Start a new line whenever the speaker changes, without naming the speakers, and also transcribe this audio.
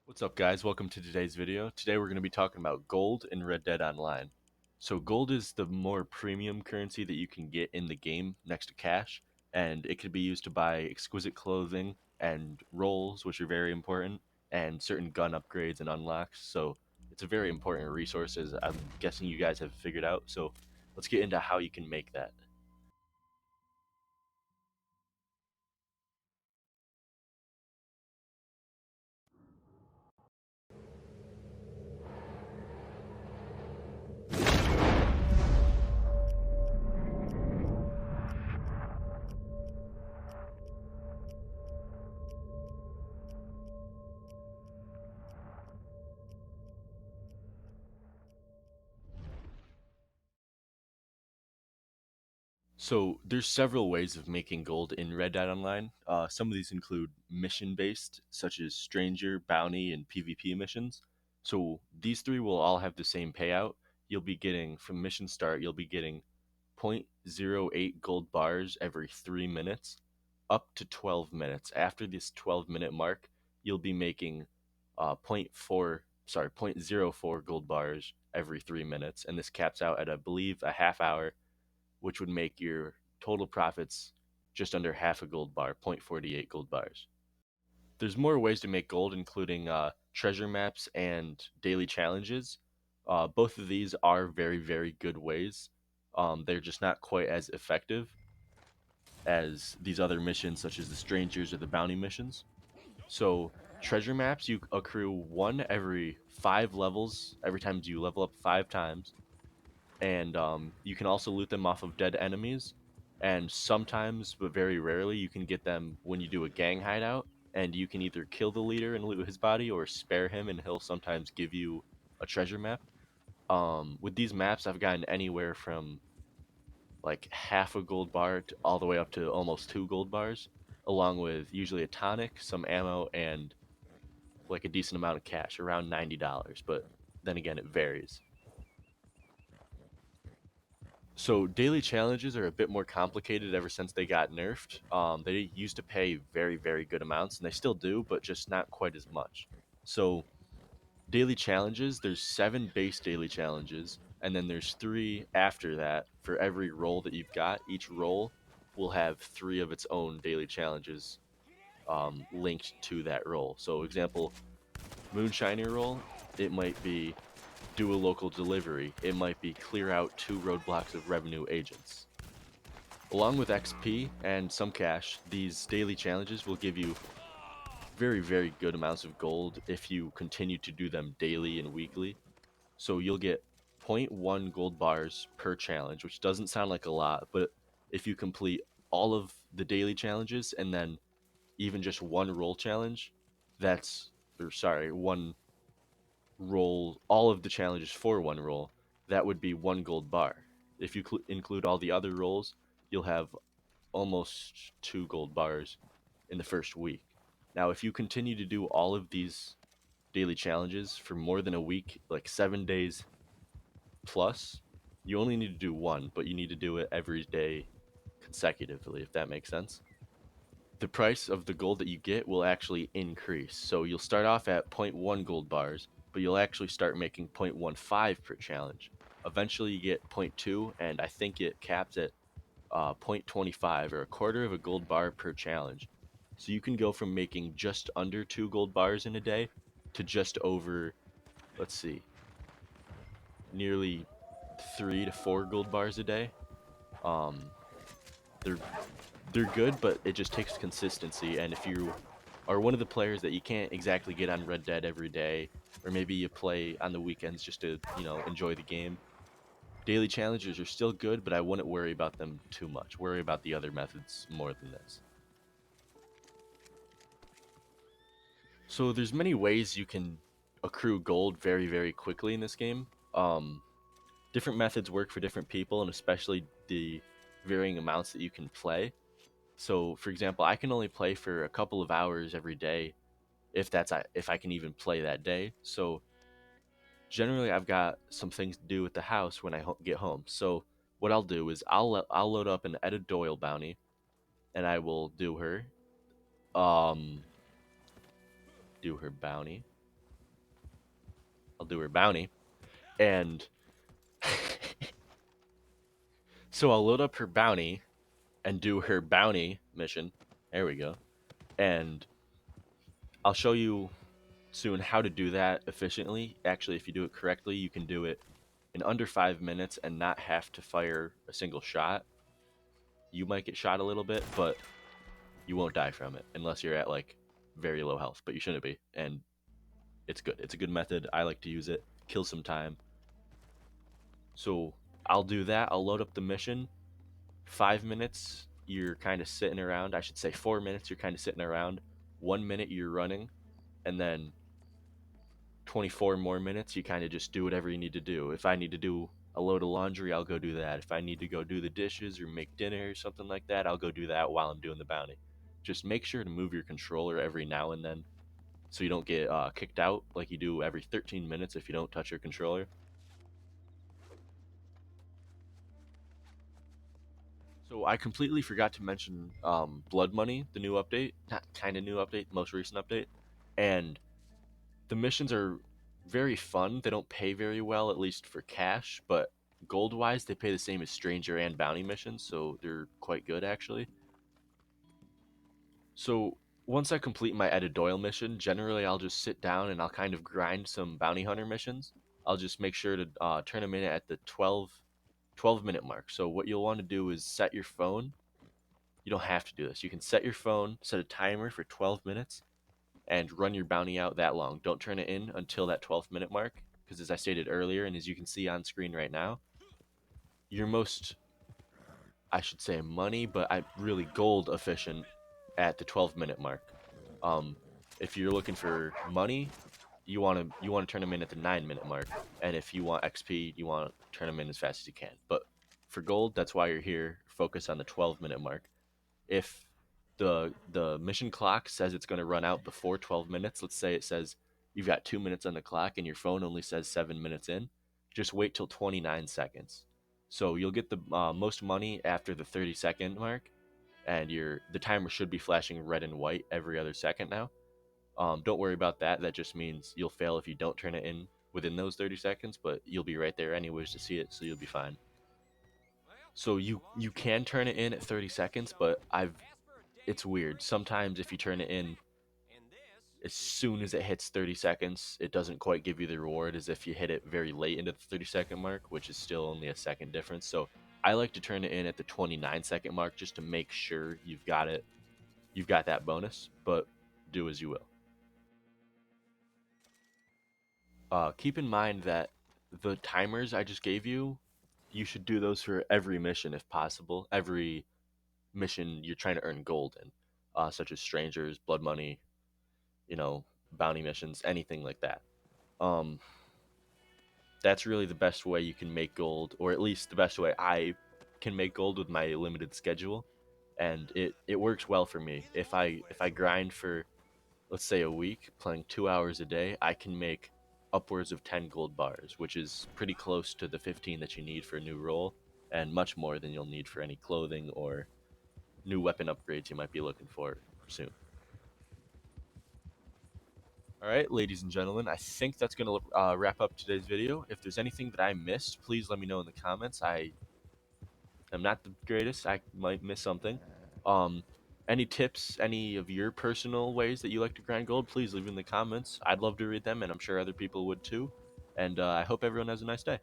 What's up guys, welcome to today's video. Today we're going to be talking about gold in Red Dead Online. So gold is the more premium currency that you can get in the game next to cash, and it can be used to buy exquisite clothing and rolls, which are very important, and certain gun upgrades and unlocks. So it's a very important resource, as I'm guessing you guys have figured out. So let's get into how you can make that. So there's several ways of making gold in Red Dead Online. Some of these include mission-based, such as Stranger, Bounty, and PvP missions. So these three will all have the same payout. You'll be getting, from mission start, you'll be getting zero point zero 0.08 gold bars every 3 minutes, up to 12 minutes. After this 12-minute mark, you'll be making zero point zero 0.04 gold bars every 3 minutes, and this caps out at, I believe, a half hour, which would make your total profits just under half a gold bar, 0.48 gold bars. There's more ways to make gold, including treasure maps and daily challenges. Both of these are very, very good ways. They're just not quite as effective as these other missions, such as the strangers or the bounty missions. So treasure maps, you accrue one every 5 levels, every time you level up 5 times, and you can also loot them off of dead enemies. And sometimes, but very rarely, you can get them when you do a gang hideout, and you can either kill the leader and loot his body, or spare him, and he'll sometimes give you a treasure map. With these maps, I've gotten anywhere from like half a gold bar to all the way up to almost 2 gold bars, along with usually a tonic, some ammo, and like a decent amount of cash, around $90. But then again, it varies. So daily challenges are a bit more complicated ever since they got nerfed. They used to pay very, very good amounts, and they still do, but just not quite as much. So daily challenges, there's 7 base daily challenges, and then there's 3 after that for every role that you've got. Each role will have 3 of its own daily challenges linked to that role. So example, Moonshiner role, it might be do a local delivery. It might be clear out 2 roadblocks of revenue agents. Along with XP and some cash, these daily challenges will give you very, very good amounts of gold if you continue to do them daily and weekly. So you'll get zero point 0.1 gold bars per challenge, which doesn't sound like a lot, but if you complete all of the daily challenges and then even just one roll challenge, one roll, all of the challenges for one roll, that would be 1 gold bar. If you include all the other rolls, you'll have almost 2 gold bars in the first week. Now, if you continue to do all of these daily challenges for more than a week, like 7 days plus, you only need to do one, but you need to do it every day consecutively, if that makes sense. The price of the gold that you get will actually increase. So you'll start off at zero point 0.1 gold bars, but you'll actually start making 0.15 per challenge. Eventually you get zero point 0.2, and I think it caps at 0.25, or a quarter of a gold bar per challenge. So you can go from making just under 2 gold bars in a day to just over, let's see, nearly 3 to 4 gold bars a day. Um, they're they're good, but it just takes consistency. And if you are one of the players that you can't exactly get on Red Dead every day, or maybe you play on the weekends just to enjoy the game, daily challenges are still good, but I wouldn't worry about them too much. Worry about the other methods more than this. So there's many ways you can accrue gold very, very quickly in this game. Different methods work for different people, and especially the varying amounts that you can play. So, for example, I can only play for a couple of hours every day, if I can even play that day. So generally, I've got some things to do at the house when I get home. So what I'll do is I'll load up an Etta Doyle bounty, and I will um do her bounty. I'll do her bounty, and so I'll load up her bounty and do her bounty mission. There we go. And I'll show you soon how to do that efficiently. Actually, if you do it correctly, you can do it in under 5 minutes and not have to fire a single shot. You might get shot a little bit, but you won't die from it unless you're at like very low health, but you shouldn't be. And it's good. It's a good method. I like to use it. Kill some time. So I'll do that. I'll load up the mission. 5 minutes, you're kind of sitting around. I should say 4 minutes, you're kind of sitting around. 1 minute, you're running. And then 24 more minutes, you kind of just do whatever you need to do. If I need to do a load of laundry, I'll go do that. If I need to go do the dishes or make dinner or something like that, I'll go do that while I'm doing the bounty. Just make sure to move your controller every now and then so you don't get kicked out like you do every 13 minutes if you don't touch your controller. So I completely forgot to mention Blood Money, the new update, not kind of new update, most recent update, and the missions are very fun. They don't pay very well, at least for cash, but gold wise, they pay the same as Stranger and Bounty missions, so they're quite good actually. So once I complete my Edit Doyle mission, generally I'll just sit down and I'll kind of grind some Bounty Hunter missions. I'll just make sure to turn them in at the 12 minute mark. So what you'll want to do is set your phone. You don't have to do this. You can set your phone, set a timer for 12 minutes, and run your bounty out that long. Don't turn it in until that 12th minute mark, because as I stated earlier, and as you can see on screen right now, your most, I should say money, but I really gold efficient at the 12-minute mark. Um, if you're looking for money, you want to turn them in at the 9-minute mark, and if you want XP, you want to turn them in as fast as you can. But for gold, that's why you're here. Focus on the 12-minute mark. If the mission clock says it's going to run out before 12 minutes, let's say it says you've got 2 minutes on the clock and your phone only says 7 minutes in, just wait till 29 seconds. So you'll get the most money after the 30-second mark, and the timer should be flashing red and white every other second now. Don't worry about that. That just means you'll fail if you don't turn it in within those 30 seconds, but you'll be right there anyways to see it, so you'll be fine. So you can turn it in at 30 seconds, but it's weird. Sometimes if you turn it in as soon as it hits 30 seconds, it doesn't quite give you the reward as if you hit it very late into the 30-second mark, which is still only a second difference. So I like to turn it in at the 29-second mark just to make sure you've got that bonus, but do as you will. Keep in mind that the timers I just gave you, you should do those for every mission if possible. Every mission you're trying to earn gold in, such as strangers, blood money, you know, bounty missions, anything like that. Um, that's really the best way you can make gold, or at least the best way I can make gold with my limited schedule, and it works well for me. If I grind for, let's say, a week, playing 2 hours a day, I can make upwards of 10 gold bars, which is pretty close to the 15 that you need for a new role, and much more than you'll need for any clothing or new weapon upgrades you might be looking for soon. All right, ladies and gentlemen, I think that's going to wrap up today's video. If there's anything that I missed, please let me know in the comments. I am not the greatest. I might miss something. Um, any tips, any of your personal ways that you like to grind gold, please leave in the comments. I'd love to read them, and I'm sure other people would too. And I hope everyone has a nice day.